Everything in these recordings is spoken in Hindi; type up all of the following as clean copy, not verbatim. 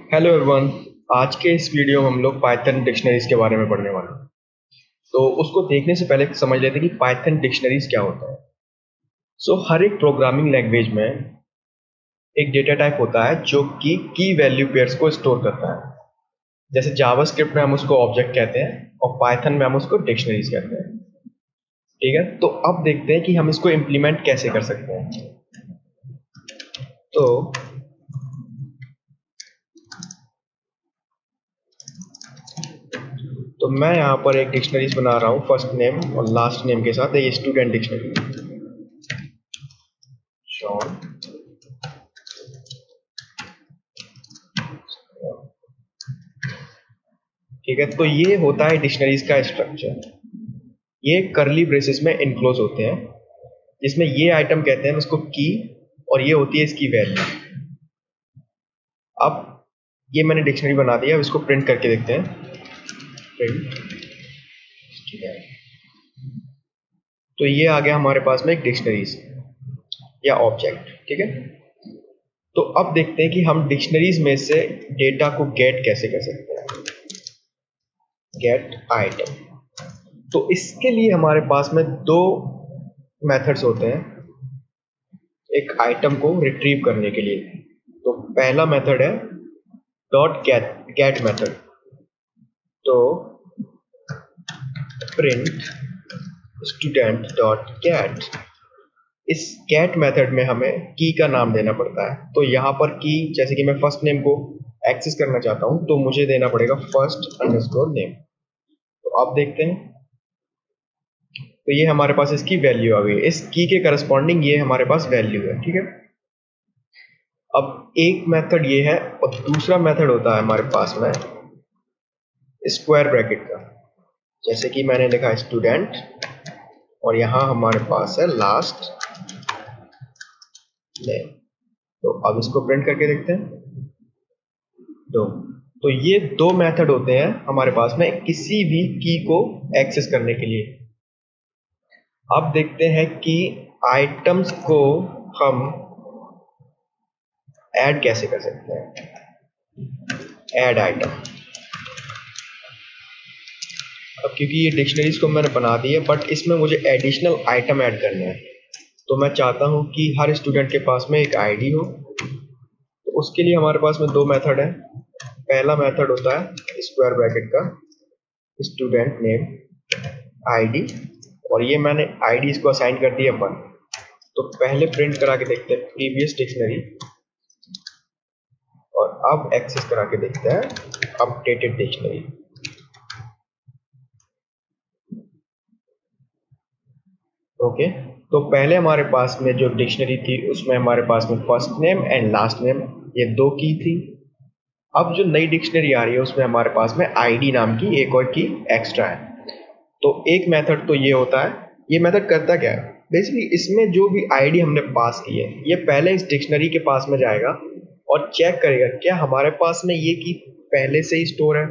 Hello everyone. आज के इस वीडियो में हम लोग पाइथन डिक्शनरीज के बारे में पढ़ने वाले हैं। तो उसको देखने से पहले समझ लेते हैं कि पाइथन डिक्शनरीज क्या होता है। हर एक प्रोग्रामिंग लैंग्वेज में एक डेटा टाइप होता है जो कि की वैल्यू पेयर्स को स्टोर करता है। जैसे जावास्क्रिप्ट में हम उसको ऑब्जेक्ट कहते हैं और पाइथन में हम उसको डिक्शनरीज कहते हैं। ठीक है, तो अब देखते हैं कि हम इसको इम्प्लीमेंट कैसे कर सकते हैं। तो मैं यहाँ पर एक डिक्शनरीज बना रहा हूँ फर्स्ट नेम और लास्ट नेम के साथ, एक स्टूडेंट डिक्शनरी शॉन। ठीक है, तो ये होता है डिक्शनरीज का स्ट्रक्चर। ये करली ब्रेसेस में इनक्लोज होते हैं, जिसमें ये आइटम कहते हैं इसको की और ये होती है इसकी वैल्यू। अब ये मैंने डिक्शनरी बना दिया, अब इसको प्रिंट करके देखते हैं। प्रिंट, ठीक है, तो ये आ गया हमारे पास में एक डिक्शनरीज या ऑब्जेक्ट। ठीक है, तो अब देखते हैं कि हम डिक्शनरीज में से डेटा को गेट कैसे कर सकते हैं। गेट आइटम, तो इसके लिए हमारे पास में दो मेथड्स होते हैं एक आइटम को रिट्रीव करने के लिए। तो पहला मेथड है डॉट गेट मेथड। तो प्रिंट स्टूडेंट डॉट गेट, इस गेट मेथड में हमें की का नाम देना पड़ता है। तो यहाँ पर की, जैसे कि मैं फर्स्ट नेम को एक्सेस करना चाहता हूँ तो मुझे देना पड़ेगा फर्स्ट अंडरस्कोर नेम। तो अब देखते हैं, तो ये हमारे पास इसकी वैल्यू आ गई, इस की के करस्पॉन्डिंग ये हमारे पास वैल्यू है। ठीक है, अब एक मेथड ये है और दूसरा मेथड होता है हमारे पास में स्क्वायर ब्रैकेट का। जैसे कि मैंने लिखा स्टूडेंट और यहाँ हमारे पास है लास्ट नेम। तो अब इसको प्रिंट करके देखते हैं। तो ये दो मेथड होते हैं हमारे पास में किसी भी की को एक्सेस करने के लिए। अब देखते हैं कि आइटम्स को हम ऐड कैसे कर सकते हैं। ऐड आइटम, अब क्योंकि ये डिक्शनरीज को मैंने बना दी है बट इसमें मुझे एडिशनल आइटम ऐड करने हैं। तो मैं चाहता हूं कि हर स्टूडेंट के पास में एक आईडी हो। तो उसके लिए हमारे पास में दो मेथड है। पहला मेथड होता है स्क्वायर ब्रैकेट का स्टूडेंट नेम आईडी, और ये मैंने आईडी इसको असाइन कर दिया 1। तो पहले प्रिंट करा के देखते हैं प्रीवियस डिक्शनरी, और अब एक्सेस करा के देखते हैं अपडेटेड डिक्शनरी। ओके, तो पहले हमारे पास में जो डिक्शनरी थी उसमें हमारे पास में first name and last name ये दो की थी। अब जो नई डिक्शनरी आ रही है उसमें हमारे पास में आईडी नाम की एक और की एक्स्ट्रा है। तो एक मेथड तो ये होता है, ये मेथड करता क्या है, बेसिकली इसमें जो भी आईडी हमने पास की है ये पहले इस डिक्शनरी के पास में जाएगा और चेक करेगा क्या हमारे पास में ये की पहले से ही स्टोर है।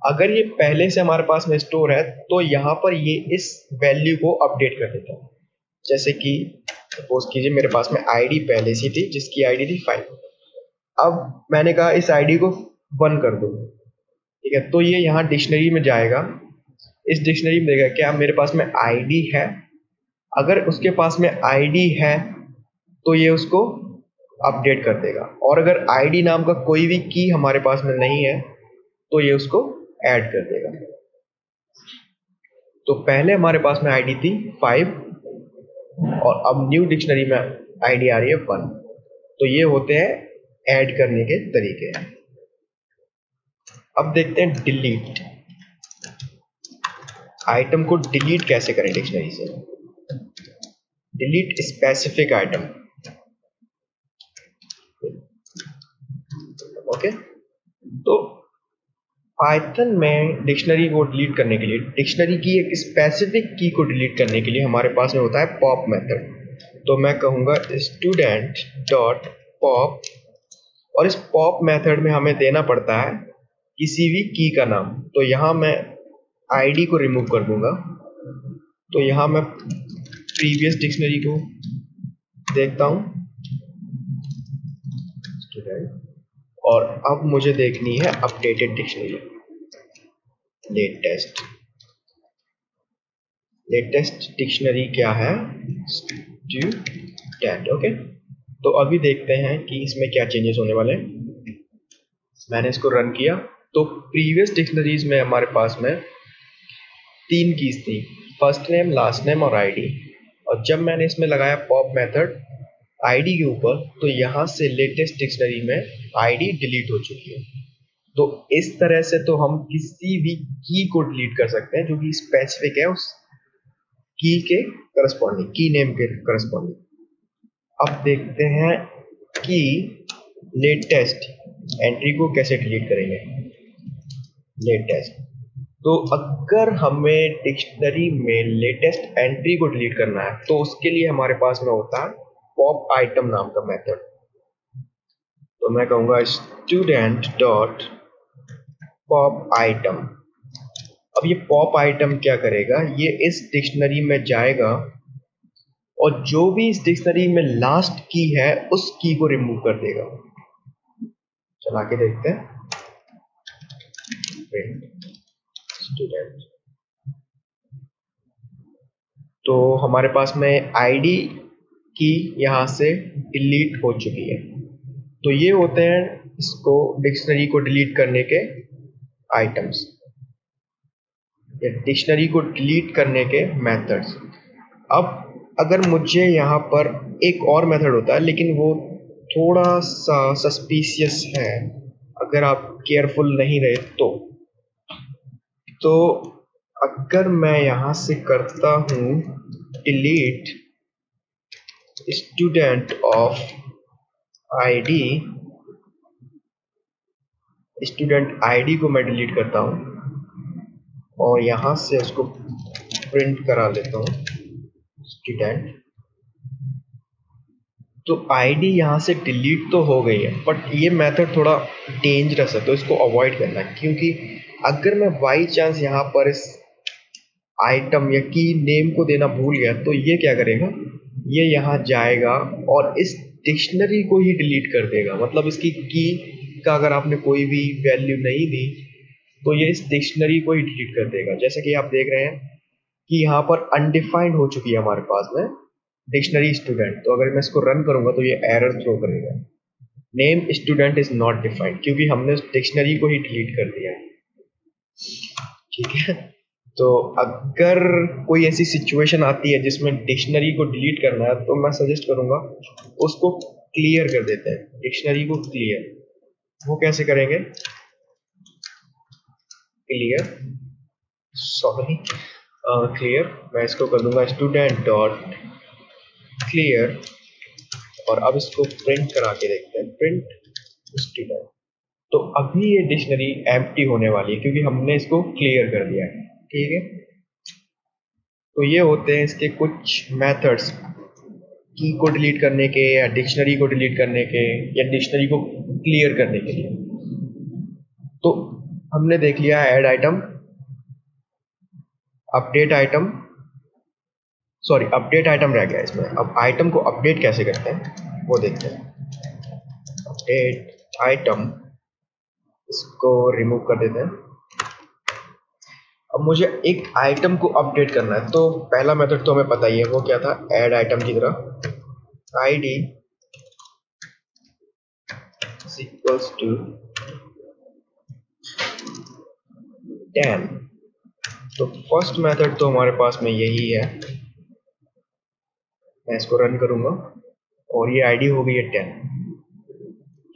अगर ये पहले से हमारे पास में स्टोर है तो यहाँ पर ये इस वैल्यू को अपडेट कर देता है। जैसे कि सपोज कीजिए मेरे पास में आईडी पहले से थी जिसकी आईडी थी 5। अब मैंने कहा इस आईडी को 1 कर दो। ठीक है, तो ये यहाँ डिक्शनरी में जाएगा, इस डिक्शनरी में देगा क्या मेरे पास में आईडी है। अगर उसके पास में आईडी है तो ये उसको अपडेट कर देगा, और अगर आईडी नाम का कोई भी की हमारे पास में नहीं है तो ये उसको ऐड कर देगा। तो पहले हमारे पास में आईडी थी 5 और अब न्यू डिक्शनरी में आईडी आ रही है 1। तो ये होते हैं ऐड करने के तरीके। अब देखते हैं डिलीट। आइटम को डिलीट कैसे करें डिक्शनरी से। Delete specific item. ओके, तो पाइथन में डिक्शनरी को डिलीट करने के लिए, डिक्शनरी की एक स्पेसिफिक की को डिलीट करने के लिए हमारे पास में होता है पॉप मेथड। तो मैं कहूँगा स्टूडेंट डॉट पॉप, और इस पॉप मेथड में हमें देना पड़ता है किसी भी की का नाम। तो यहाँ मैं आईडी को रिमूव कर दूंगा। तो यहाँ मैं प्रीवियस डिक्शनरी को देखता हूँ स्टूडेंट, और अब मुझे देखनी है अपडेटेड डिक्शनरी। लेटेस्ट डिक्शनरी क्या है? स्टूडेंट। ओके, तो अभी देखते हैं कि इसमें क्या चेंजेस होने वाले हैं। मैंने इसको रन किया तो प्रीवियस डिक्शनरीज में हमारे पास में 3 कीज थी, फर्स्ट नेम, लास्ट नेम और आईडी। और जब मैंने इसमें लगाया पॉप मेथड आईडी के ऊपर, तो यहाँ से लेटेस्ट डिक्शनरी में आईडी डिलीट हो चुकी है। तो इस तरह से तो हम किसी भी की को डिलीट कर सकते हैं जो कि स्पेसिफिक है उस की के करस्पॉन्डिंग, की नेम के करस्पॉन्डिंग। अब देखते हैं कि लेटेस्ट एंट्री को कैसे डिलीट करेंगे। लेटेस्ट, तो अगर हमें डिक्शनरी में लेटेस्ट एंट्री को डिलीट करना है तो उसके लिए हमारे पास में होता है पॉप आइटम नाम का मेथड। तो मैं कहूँगा स्टूडेंट डॉट पॉप आइटम। अब ये पॉप आइटम क्या करेगा, ये इस डिक्शनरी में जाएगा और जो भी इस डिक्शनरी में लास्ट की है उस की को रिमूव कर देगा। चला के देखते हैं। स्टूडेंट, तो हमारे पास में आईडी की यहाँ से डिलीट हो चुकी है। तो ये होते हैं इसको डिक्शनरी को डिलीट करने के आइटम्स या डिक्शनरी को डिलीट करने के मेथड्स। अब अगर मुझे यहाँ पर एक और मेथड होता है लेकिन वो थोड़ा सा सस्पिशियस है, अगर आप केयरफुल नहीं रहे तो अगर मैं यहाँ से करता हूँ delete student of ID, student ID को मैं डिलीट करता हूँ और यहाँ से उसको प्रिंट करा लेता हूँ स्टूडेंट, तो आईडी यहाँ से डिलीट तो हो गई है बट ये मेथड थोड़ा डेंजरस है तो इसको अवॉइड करना है। क्योंकि अगर मैं बाई चांस यहाँ पर इस आइटम या की नेम को देना भूल गया तो ये क्या करेगा, ये यहाँ जाएगा और इस डिक्शनरी को ही डिलीट कर देगा। मतलब इसकी की का अगर आपने कोई भी वैल्यू नहीं दी तो ये इस डिक्शनरी को ही डिलीट कर देगा। जैसे कि आप देख रहे हैं कि यहाँ पर अनडिफाइंड हो चुकी है हमारे पास में डिक्शनरी स्टूडेंट। तो अगर मैं इसको रन करूंगा तो ये एरर थ्रो करेगा, name student is not defined, क्योंकि हमने उस डिक्शनरी को ही डिलीट कर दिया है। ठीक है, तो अगर कोई ऐसी सिचुएशन आती है जिसमें डिक्शनरी को डिलीट करना है तो मैं सजेस्ट करूंगा उसको क्लियर कर देते हैं, डिक्शनरी को क्लियर। वो कैसे करेंगे? क्लियर, सॉरी क्लियर, मैं इसको कर दूंगा स्टूडेंट डॉट क्लियर और अब इसको प्रिंट करा के देखते हैं, प्रिंट स्टूडेंट। तो अभी ये डिक्शनरी एम्प्टी होने वाली है क्योंकि हमने इसको क्लियर कर दिया है। ठीक है, तो ये होते हैं इसके कुछ मेथड्स की को डिलीट करने के या डिक्शनरी को डिलीट करने के या डिक्शनरी को क्लियर करने के लिए। तो हमने देख लिया add item, update item, sorry update item रह गया इसमें। अब आइटम को अपडेट कैसे करते हैं वो देखते हैं। अपडेट आइटम, इसको रिमूव कर देते हैं। अब मुझे एक आइटम को अपडेट करना है तो पहला मेथड तो हमें पता ही है, वो क्या था, ऐड आइटम की तरह आईडी इक्वल्स टू 10। तो फर्स्ट मेथड तो हमारे पास में यही है, मैं इसको रन करूंगा और ये आईडी हो गई है 10।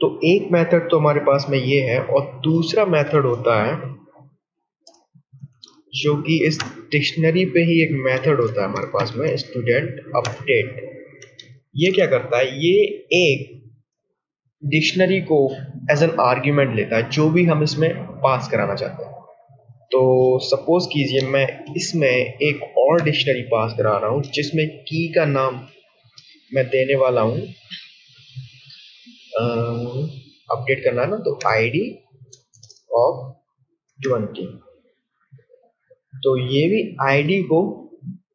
तो एक मेथड तो हमारे पास में ये है और दूसरा मेथड होता है जो कि इस डिक्शनरी पे ही एक मेथड होता है हमारे पास में, स्टूडेंट अपडेट। ये क्या करता है, ये एक डिक्शनरी को एज एन आर्ग्यूमेंट लेता है जो भी हम इसमें पास कराना चाहते हैं। तो सपोज कीजिए मैं इसमें एक और डिक्शनरी पास करा रहा हूँ जिसमें की का नाम मैं देने वाला हूँ, अपडेट करना है ना, तो आईडी ऑफ 20। तो ये भी आईडी को,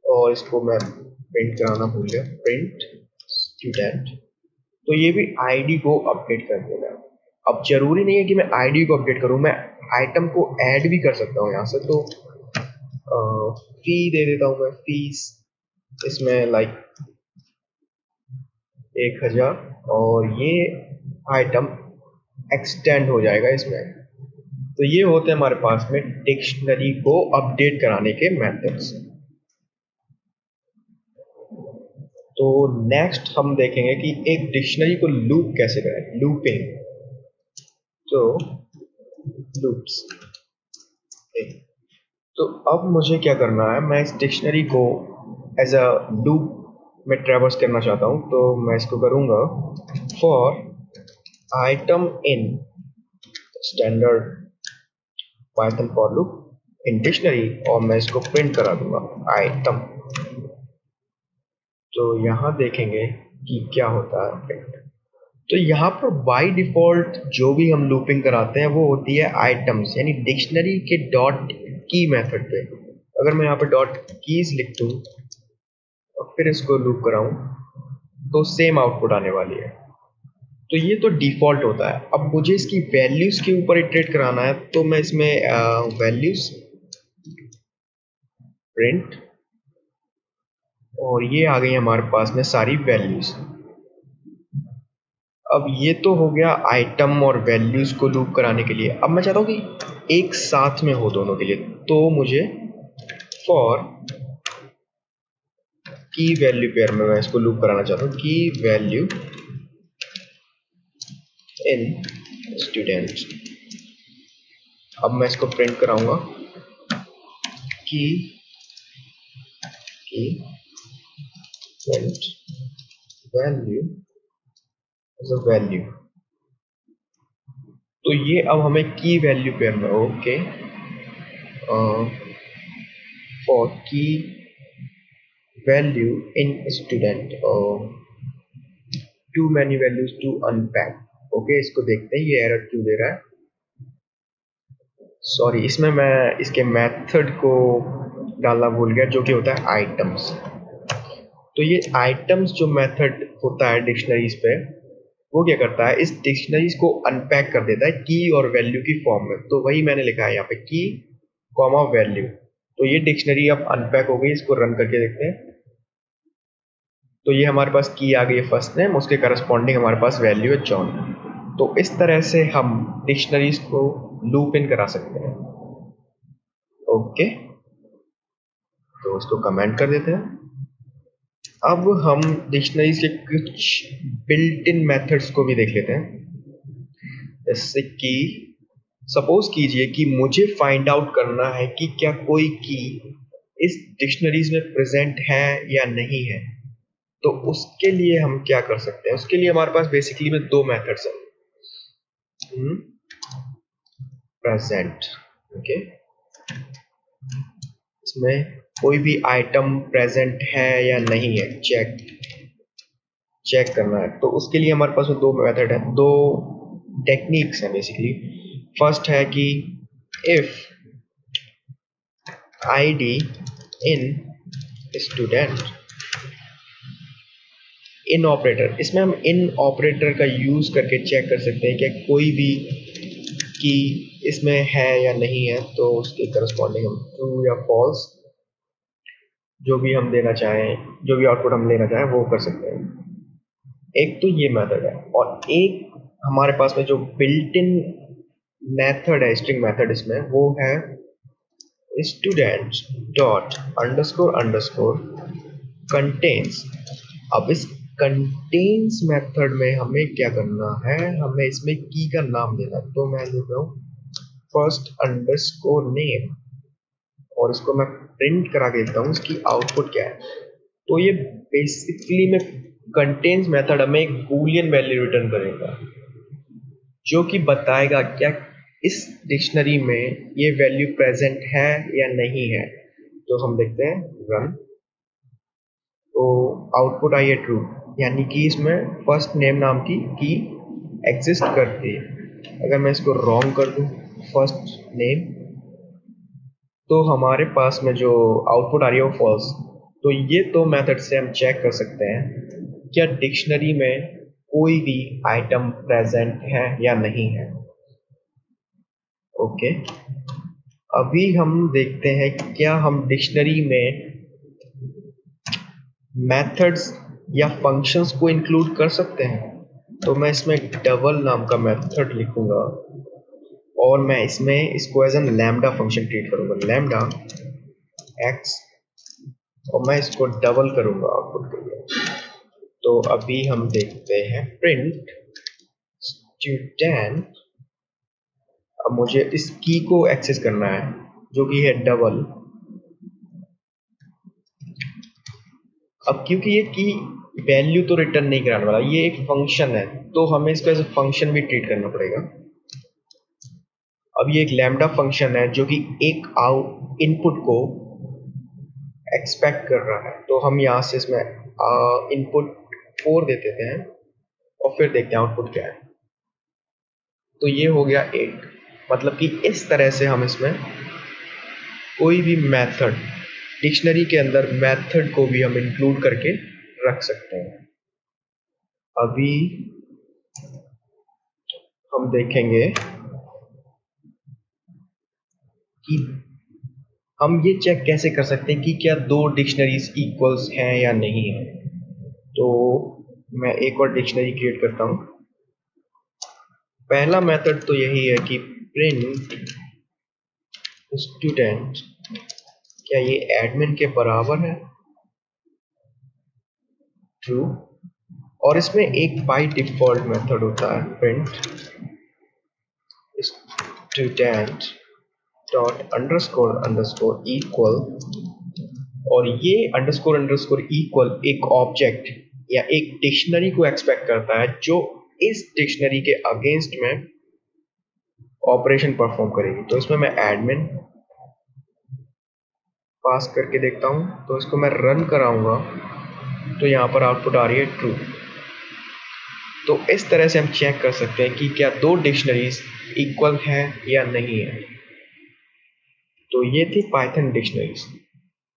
और इसको मैं प्रिंट कराना भूल गया, प्रिंट स्टूडेंट, तो ये भी आईडी को अपडेट कर देगा। अब जरूरी नहीं है कि मैं आईडी को अपडेट करूं, मैं आइटम को ऐड भी कर सकता हूं यहाँ से। तो फी दे देता हूं मैं, फीस इसमें लाइक 1000, और ये आइटम एक्सटेंड हो जाएगा इसमें। तो ये होते हैं हमारे पास में डिक्शनरी को अपडेट कराने के मेथड्स। तो नेक्स्ट हम देखेंगे कि एक डिक्शनरी को लूप कैसे करें, लूपिंग। तो लूप्स, तो अब मुझे क्या करना है, मैं इस डिक्शनरी को एज अ लूप में ट्रेवर्स करना चाहता हूँ। तो मैं इसको करूँगा for item in standard Python for loop in dictionary, और मैं इसको प्रिंट करा दूंगा आइटम। तो यहाँ देखेंगे कि क्या होता है प्रिंट। तो यहाँ पर बाय डिफॉल्ट जो भी हम लूपिंग कराते हैं वो होती है आइटम्स, यानी डिक्शनरी के डॉट की मेथड पे। अगर मैं यहाँ पे डॉट कीज लिख दूँ और फिर इसको लूप कराऊं तो सेम आउटपुट आने वाली है। तो ये तो डिफॉल्ट होता है। अब मुझे इसकी वैल्यूज के ऊपर इटरेट कराना है, तो मैं इसमें वैल्यूज प्रिंट, और ये आ गई हमारे पास में सारी वैल्यूज। अब ये तो हो गया आइटम और वैल्यूज को लूप कराने के लिए। अब मैं चाहता हूँ कि एक साथ में हो दोनों के लिए, तो मुझे फॉर की वैल्यू पेयर में मैं इसको लूप कराना चाहता हूँ, की वैल्यू इन स्टूडेंट। अब मैं इसको प्रिंट कराऊंगा key print value as a value. तो ये अब हमें की वैल्यू पेयर में, okay, for key value in student, too many values to unpack. Okay, इसको देखते हैं ये एरर क्यों दे रहा है। सॉरी, इसमें मैं इसके मेथड को डालना भूल गया, जो कि होता है आइटम्स। तो ये आइटम्स जो मेथड होता है डिक्शनरीज पे, वो क्या करता है, इस डिक्शनरीज को अनपैक कर देता है की और वैल्यू की फॉर्म में। तो वही मैंने लिखा है यहाँ पे, की कॉमा वैल्यू। तो ये डिक्शनरी अब अनपैक हो गई। इसको रन करके देखते हैं। तो ये हमारे पास की आ गई फर्स्ट नेम, उसके करस्पॉन्डिंग हमारे पास वैल्यू है जॉन। तो इस तरह से हम डिक्शनरीज को लूप इन करा सकते हैं। ओके, तो उसको कमेंट कर देते हैं। अब हम डिक्शनरीज के कुछ बिल्ट इन मेथड्स को भी देख लेते हैं। जैसे कि सपोज कीजिए कि मुझे फाइंड आउट करना है कि क्या कोई की इस डिक्शनरीज में प्रेजेंट है या नहीं है। तो उसके लिए हम क्या कर सकते हैं, उसके लिए हमारे पास बेसिकली में दो मेथड्स हैं। प्रेजेंट, ओके, इसमें कोई भी आइटम प्रेजेंट है या नहीं है चेक करना है। तो उसके लिए हमारे पास दो मेथड है, दो टेक्निक्स हैं बेसिकली। फर्स्ट है कि if ID in student, in operator. इसमें हम इन ऑपरेटर का यूज करके चेक कर सकते हैं कि कोई भी की इसमें है या नहीं है। तो उसके करस्पॉन्डिंग हम ट्रू या फॉल्स जो भी हम देना चाहें, जो भी आउटपुट हम लेना चाहें वो कर सकते हैं। एक तो ये मेथड है, और एक हमारे पास में जो बिल्ट इन मेथड है, स्ट्रिंग मेथड, इसमें वो है student dot underscore underscore contains. अब इस कंटेन्स मेथड में हमें क्या करना है, हमें इसमें की का नाम देना। तो मैं देता हूँ फर्स्ट अंडरस्कोर नेम, और इसको मैं प्रिंट करा के देता हूँ इसकी आउटपुट क्या है। तो ये बेसिकली में कंटेन्स मेथड हमें एक बूलियन वैल्यू रिटर्न करेगा, जो कि बताएगा क्या इस डिक्शनरी में ये वैल्यू प्रेजेंट है या नहीं है। तो हम देखते हैं रन, तो आउटपुट आई है ट्रू, यानी कि इसमें फर्स्ट नेम नाम की एग्जिस्ट करती है। अगर मैं इसको रॉन्ग कर दूं फर्स्ट नेम, तो हमारे पास में जो आउटपुट आ रही है वो फॉल्स। तो ये दो मेथड से हम चेक कर सकते हैं क्या डिक्शनरी में कोई भी आइटम प्रेजेंट है या नहीं है। ओके, अभी हम देखते हैं क्या हम डिक्शनरी में मेथड्स या फंक्शंस को इंक्लूड कर सकते हैं। तो मैं इसमें डबल नाम का मेथड लिखूंगा और मैं इसमें इसको as an lambda function treat करूंगा, लैम्डा एक्स, और मैं इसको डबल करूंगा आउटपुट के लिए। तो अभी हम देखते हैं प्रिंट स्टूडेंट। अब मुझे इस की को एक्सेस करना है जो कि है डबल। अब क्योंकि ये की वैल्यू तो रिटर्न नहीं कराने वाला, ये एक फंक्शन है, तो हमें इसको एज ए फंक्शन भी ट्रीट करना पड़ेगा। अब ये एक लैम्डा फंक्शन है जो कि एक आउट इनपुट को एक्सपेक्ट कर रहा है, तो हम यहाँ से इसमें इनपुट 4 दे देते हैं और फिर देखते हैं आउटपुट क्या है। तो ये हो गया 8। मतलब कि इस तरह से हम इसमें कोई भी मेथड, डिक्शनरी के अंदर मेथड को भी हम इंक्लूड करके रख सकते हैं। अभी हम देखेंगे कि हम ये चेक कैसे कर सकते हैं कि क्या दो डिक्शनरीज इक्वल्स हैं या नहीं है। तो मैं एक और डिक्शनरी क्रिएट करता हूँ। पहला मेथड तो यही है कि प्रिंट स्टूडेंट, क्या ये एडमिन के बराबर है, ट्रू। और इसमें एक बाय डिफॉल्ट मेथड होता है print student dot underscore underscore equal, और ये अंडरस्कोर अंडरस्कोर इक्वल एक ऑब्जेक्ट या एक डिक्शनरी को एक्सपेक्ट करता है जो इस डिक्शनरी के अगेंस्ट में ऑपरेशन परफॉर्म करेगी। तो इसमें मैं एडमिन पास करके देखता हूँ, तो इसको मैं रन कराऊंगा तो यहाँ पर आउटपुट आ रही है ट्रू। तो इस तरह से हम चेक कर सकते हैं कि क्या दो डिक्शनरीज इक्वल है या नहीं है। तो ये थी पाइथन डिक्शनरीज।